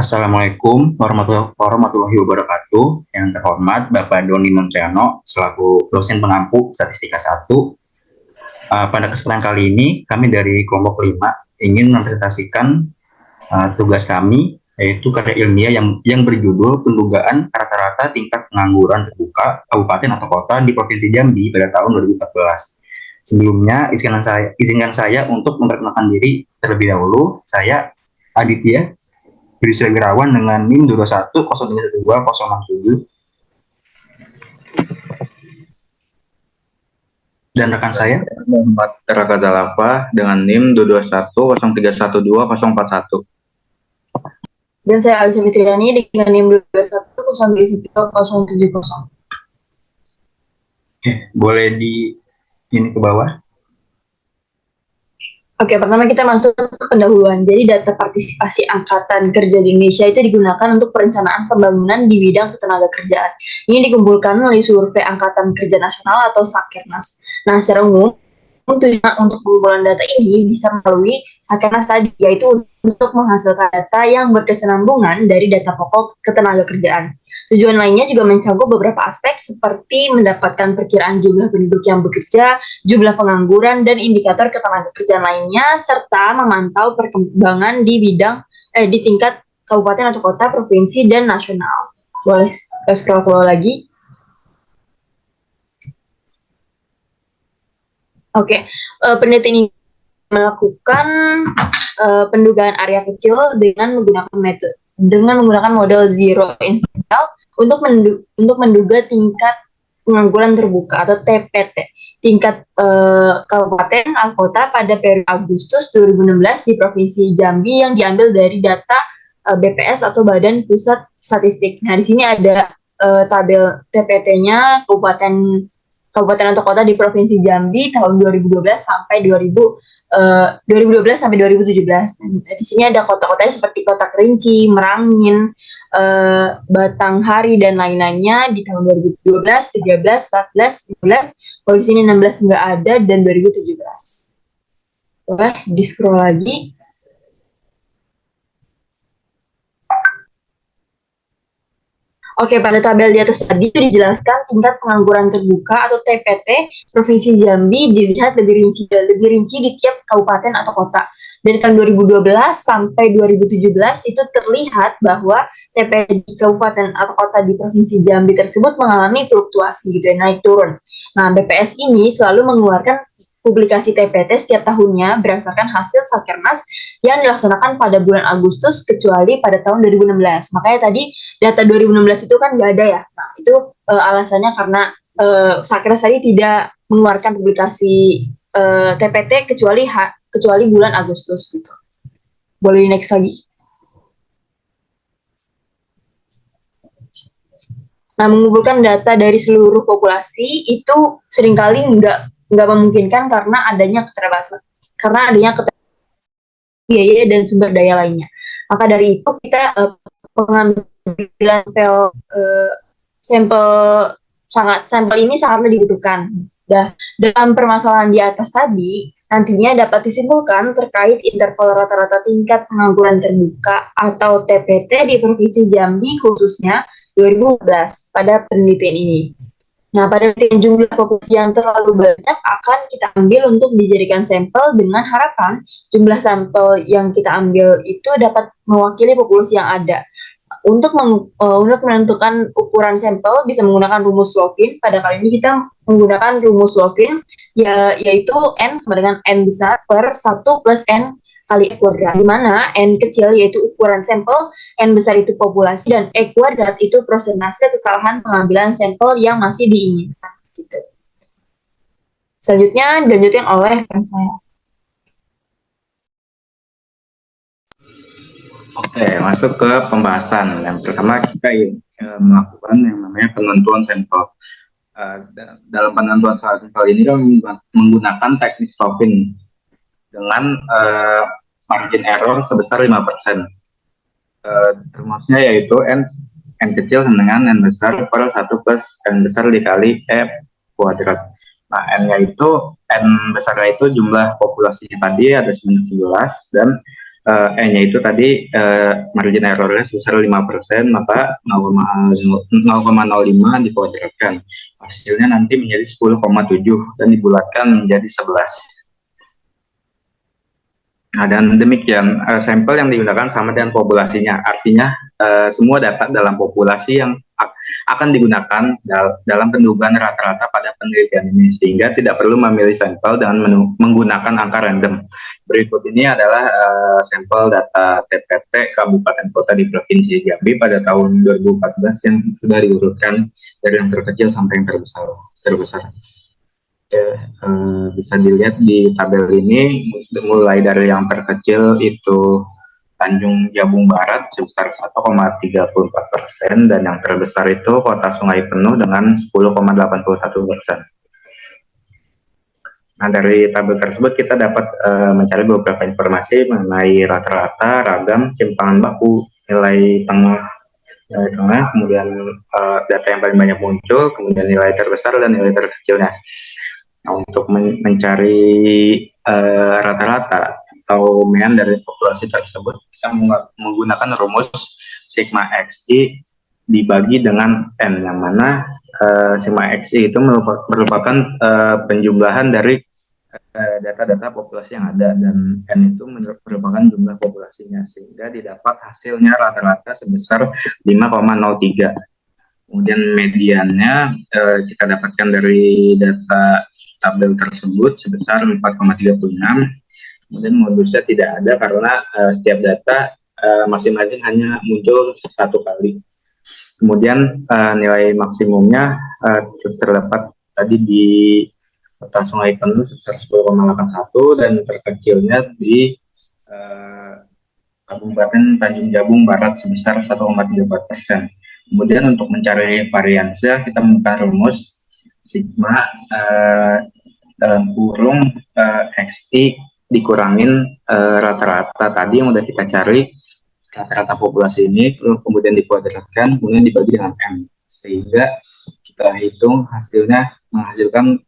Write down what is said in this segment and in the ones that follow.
Assalamualaikum warahmatullahi wabarakatuh. Yang terhormat Bapak Doni Montriano selaku dosen pengampu Statistika 1. Pada kesempatan kali ini kami dari kelompok 5 ingin mempresentasikan tugas kami, yaitu karya ilmiah yang berjudul pendugaan rata-rata tingkat pengangguran terbuka kabupaten atau kota di Provinsi Jambi pada tahun 2014. Sebelumnya izinkan saya untuk memperkenalkan diri terlebih dahulu. Saya Aditya Yudhistira Gerawan dengan NIM 210312067, dan rekan saya Muhammad Raka Zalafa dengan NIM 22103124041. Dan saya Alisa Fitriani dengan NIM 221031070. Oke, boleh ini ke bawah. Oke, pertama kita masuk ke pendahuluan. Jadi data partisipasi Angkatan Kerja di Indonesia itu digunakan untuk perencanaan pembangunan di bidang ketenagakerjaan. Ini dikumpulkan melalui survei Angkatan Kerja Nasional atau Sakernas. Nah, secara umum tujuan untuk pengumpulan data ini bisa melalui Sakernas tadi, yaitu untuk menghasilkan data yang berkesinambungan dari data pokok ketenagakerjaan. Tujuan lainnya juga mencakup beberapa aspek seperti mendapatkan perkiraan jumlah penduduk yang bekerja, jumlah pengangguran, dan indikator ketenagakerjaan lainnya, serta memantau perkembangan di tingkat kabupaten atau kota, provinsi, dan nasional. Boleh scroll ke bawah lagi. Oke, penelitian ini melakukan pendugaan area kecil dengan menggunakan model zero integral untuk menduga tingkat pengangguran terbuka atau TPT tingkat kabupaten atau kota pada periode Agustus 2016 di Provinsi Jambi yang diambil dari data BPS atau Badan Pusat Statistik. Nah, di sini ada tabel TPT-nya kabupaten atau kota di Provinsi Jambi tahun 2012 sampai 2012 sampai 2017. Dan di sini ada kota-kotanya seperti Kota Kerinci, Merangin, Batanghari, dan lain-lainnya di tahun 2012, 13, 14, 15. Kalau di sini 16 nggak ada, dan 2017. Boleh di-scroll lagi. Oke, pada tabel di atas tadi itu dijelaskan tingkat pengangguran terbuka atau TPT Provinsi Jambi dilihat lebih rinci di tiap kabupaten atau kota. Dari tahun 2012 sampai 2017 itu terlihat bahwa TPT di kabupaten atau kota di Provinsi Jambi tersebut mengalami fluktuasi gitu ya, naik turun. Nah, BPS ini selalu mengeluarkan publikasi TPT setiap tahunnya berdasarkan hasil Sakernas yang dilaksanakan pada bulan Agustus kecuali pada tahun 2016. Makanya tadi data 2016 itu kan nggak ada ya. Nah, itu alasannya karena Sakernas tadi tidak mengeluarkan publikasi TPT kecuali bulan Agustus gitu. Boleh next lagi. Nah, mengumpulkan data dari seluruh populasi itu seringkali nggak memungkinkan karena adanya keterbatasan, biaya dan sumber daya lainnya. Maka dari itu kita pengambilan sampel ini sangat dibutuhkan. Dalam permasalahan di atas tadi, nantinya dapat disimpulkan terkait interval rata-rata tingkat pengangguran terbuka atau TPT di Provinsi Jambi khususnya 2015 pada penelitian ini. Nah, pada jumlah populasi yang terlalu banyak akan kita ambil untuk dijadikan sampel dengan harapan jumlah sampel yang kita ambil itu dapat mewakili populasi yang ada. Untuk menentukan ukuran sampel bisa menggunakan rumus Lopin. Pada kali ini kita menggunakan rumus Lopin yaitu N sama dengan N besar per 1 plus N kali E kuadrat, di mana N kecil yaitu ukuran sampel, N besar itu populasi, dan E kuadrat itu persentase kesalahan pengambilan sampel yang masih diinginkan. Gitu. Selanjutnya dilanjutkan oleh rekan saya. Oke, masuk ke pembahasan. Yang pertama kita melakukan yang namanya penentuan sampel. Dalam penentuan sampel ini kan menggunakan teknik Lopin dengan margin error sebesar 5%. Rumusnya yaitu N kecil dengan N besar per 1 plus N besar dikali E kuadrat. Nah, N besarnya itu jumlah populasinya tadi ada 11, dan E-nya itu tadi margin errornya sebesar 5%, maka 0,05 dikuadratkan. Hasilnya nanti menjadi 10,7 dan dibulatkan menjadi 11. Nah, dan demikian sampel yang digunakan sama dengan populasinya. Artinya semua data dalam populasi yang akan digunakan dalam pendugaan rata-rata pada penelitian ini, sehingga tidak perlu memilih sampel dengan menggunakan angka random. Berikut ini adalah sampel data TPT Kabupaten Kota di Provinsi Jambi pada tahun 2014 yang sudah diurutkan dari yang terkecil sampai yang terbesar. Bisa dilihat di tabel ini, mulai dari yang terkecil itu Tanjung Jabung Barat sebesar 1,34% dan yang terbesar itu Kota Sungai Penuh dengan 10,81%. Nah, dari tabel tersebut kita dapat mencari beberapa informasi mengenai rata-rata, ragam, simpangan baku, nilai tengah, kemudian data yang paling banyak muncul, kemudian nilai terbesar dan nilai terkecilnya. Nah, untuk mencari rata-rata atau mean dari populasi tersebut, kita menggunakan rumus sigma xi dibagi dengan n, yang mana sigma xi itu merupakan penjumlahan dari data-data populasi yang ada, dan n itu merupakan jumlah populasinya, sehingga didapat hasilnya rata-rata sebesar 5,03. Kemudian mediannya kita dapatkan dari data tabel tersebut sebesar 4,36. Kemudian modusnya tidak ada karena setiap data masing-masing hanya muncul satu kali. Kemudian nilai maksimumnya terdapat tadi di Kota Sungai Penuh sebesar 10,81 dan terkecilnya di Kabupaten Tanjung Jabung Barat sebesar 1,34%. Kemudian untuk mencari variansia kita menggunakan rumus sigma dalam kurung XI dikurangin rata-rata tadi yang udah kita cari, rata-rata populasi ini, kemudian dikuadratkan, kemudian dibagi dengan M, sehingga kita hitung hasilnya menghasilkan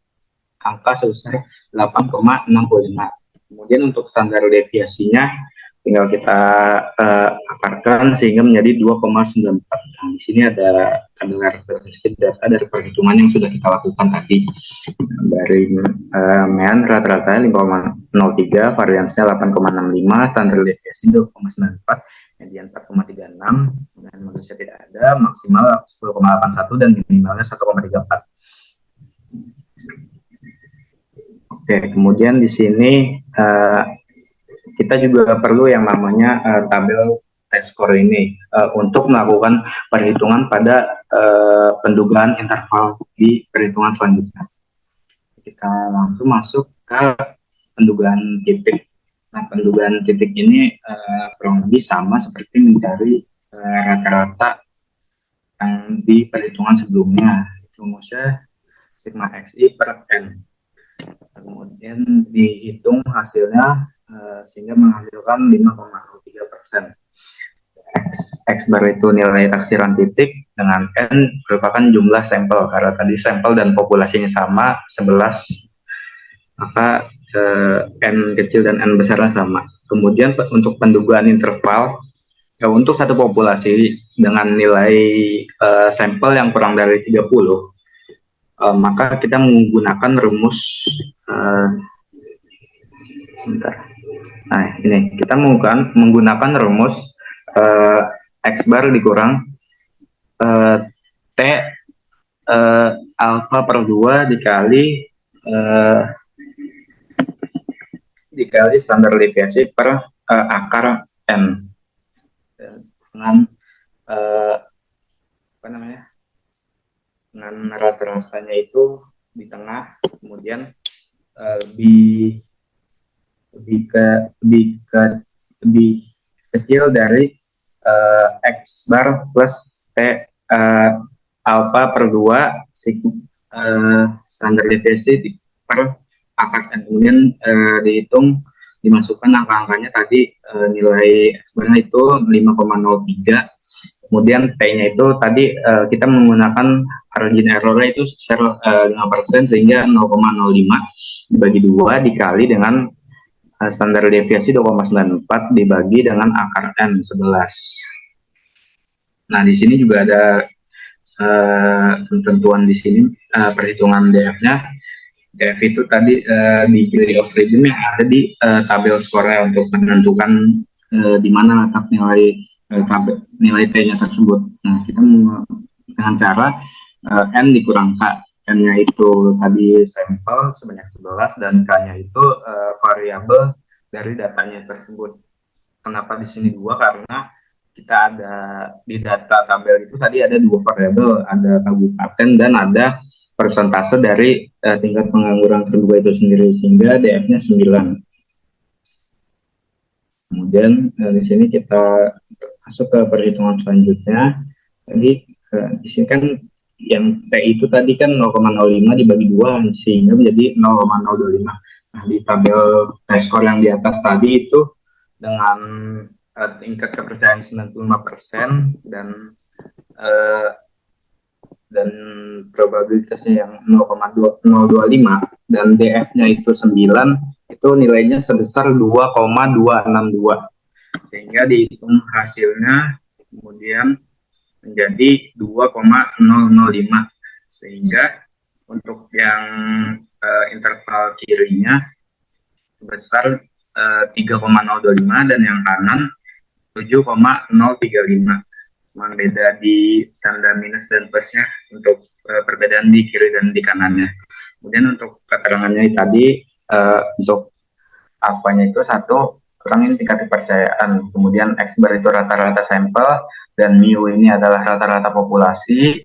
angka sebesar 8,65. Kemudian untuk standar deviasinya tinggal kita akarkan sehingga menjadi 2,94. Nah, di sini ada tabel karakteristik data dari perhitungan yang sudah kita lakukan tadi. Dari mean rata-rata 5,03, variansinya 8,65, standar deviasi 2,94, median 4,36, dan modusnya tidak ada, maksimal 10,81 dan minimalnya 1,34. Oke, kemudian di sini kita juga perlu yang namanya tabel T-score ini untuk melakukan perhitungan pada pendugaan interval di perhitungan selanjutnya. Kita langsung masuk ke pendugaan titik. Nah, pendugaan titik ini kurang lebih sama seperti mencari rata-rata yang di perhitungan sebelumnya. Rumusnya sigma xi per n. Kemudian dihitung hasilnya sehingga menghasilkan 5,03%. X bar itu nilai taksiran titik, dengan N merupakan jumlah sampel, karena tadi sampel dan populasinya sama 11, maka N kecil dan N besarnya sama. Kemudian untuk pendugaan interval untuk satu populasi dengan nilai sampel yang kurang dari 30, maka kita menggunakan rumus nah ini kita menggunakan rumus X bar dikurang T alfa per 2 dikali standar deviasi per akar N dengan dengan rata-ratanya itu di tengah, kemudian lebih kecil dari X bar plus T alfa per 2 standar deviasi per akar N. Kemudian dihitung, dimasukkan angka-angkanya tadi, nilai X bar itu 5,03, kemudian P-nya itu tadi kita menggunakan margin error-nya itu sebesar 5%, sehingga 0,05 dibagi 2 dikali dengan standar deviasi 2,94 dibagi dengan akar N 11. Nah, di sini juga ada ketentuan di sini, perhitungan DF-nya. DF itu tadi di degree of freedom yang ada di tabel skornya untuk menentukan di mana letak nilai P-nya tersebut. Nah, kita dengan cara N dikurang K. N-nya itu tadi sampel sebanyak 11 dan K-nya itu variabel dari datanya tersebut. Kenapa di sini 2? Karena kita ada di data tabel itu tadi ada 2 variabel, ada kabupaten dan ada persentase dari tingkat pengangguran terbuka itu sendiri, sehingga DF-nya 9. Kemudian di sini kita masuk ke perhitungan selanjutnya. Jadi di sini kan yang T itu tadi kan 0,05 dibagi 2 sehingga menjadi 0,025. Nah, di tabel T-score yang di atas tadi itu dengan tingkat kepercayaan 95% dan probabilitasnya yang 0,025 dan DF-nya itu 9, itu nilainya sebesar 2,262. Sehingga dihitung hasilnya kemudian menjadi 2,005. Sehingga untuk yang interval kirinya sebesar 3,025 dan yang kanan 7,035. Memang beda di tanda minus dan plusnya untuk perbedaan di kiri dan di kanannya. Kemudian untuk keterangannya tadi untuk alfanya itu 1, kurangin tingkat kepercayaan. Kemudian X bar itu rata-rata sampel dan mu ini adalah rata-rata populasi.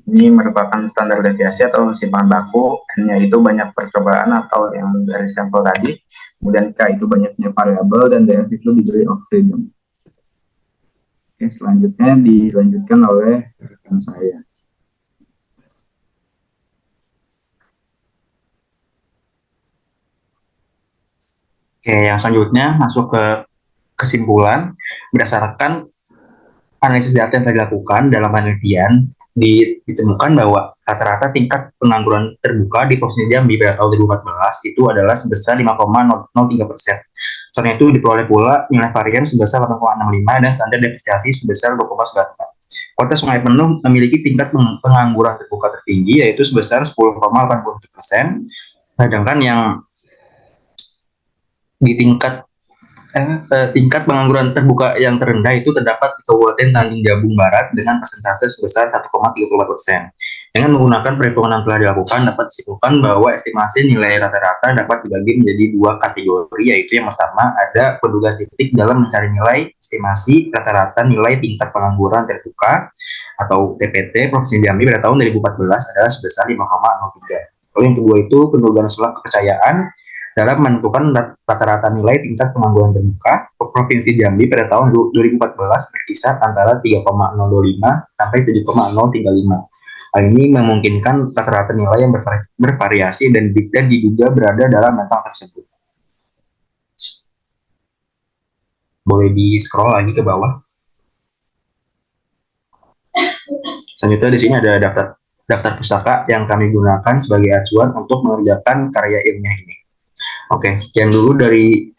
Ini merupakan standar deviasi atau simpangan baku. N-nya itu banyak percobaan atau yang dari sampel tadi. Kemudian K itu banyaknya variabel dan DF itu degree of freedom. Oke, selanjutnya dilanjutkan oleh rekan saya. Oke, yang selanjutnya masuk ke kesimpulan. Berdasarkan analisis data yang telah dilakukan dalam penelitian, ditemukan bahwa rata-rata tingkat pengangguran terbuka di Provinsi Jambi pada tahun 2014 itu adalah sebesar 5,03%. Selain itu diperoleh pula nilai varian sebesar 8,65 dan standar deviasi sebesar 2,94. Kota Sungai Penuh memiliki tingkat pengangguran terbuka tertinggi yaitu sebesar 10,87%, sedangkan yang di tingkat pengangguran terbuka yang terendah itu terdapat di Kabupaten Tanjung Jabung Barat dengan persentase sebesar 1,34%. Dengan menggunakan perhitungan yang telah dilakukan, dapat disimpulkan bahwa estimasi nilai rata-rata dapat dibagi menjadi 2 kategori, yaitu yang pertama ada pendugaan titik dalam mencari nilai estimasi rata-rata nilai tingkat pengangguran terbuka atau TPT Provinsi Jambi pada tahun 2014 adalah sebesar 5,03. Lalu yang kedua itu pendugaan sulap kepercayaan dalam menentukan rata-rata nilai tingkat pengangguran terbuka Provinsi Jambi pada tahun 2014 berkisar antara 3,025 sampai 7,035. Hal ini memungkinkan rata-rata nilai yang bervariasi dan diduga berada dalam rentang tersebut. Boleh di-scroll lagi ke bawah. Selanjutnya di sini ada daftar pustaka yang kami gunakan sebagai acuan untuk mengerjakan karya ilmiah ini. Oke, sekian dulu dari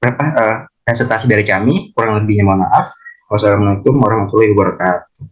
presentasi dari kami. Kurang lebihnya mohon maaf. Wassalamualaikum warahmatullahi wabarakatuh.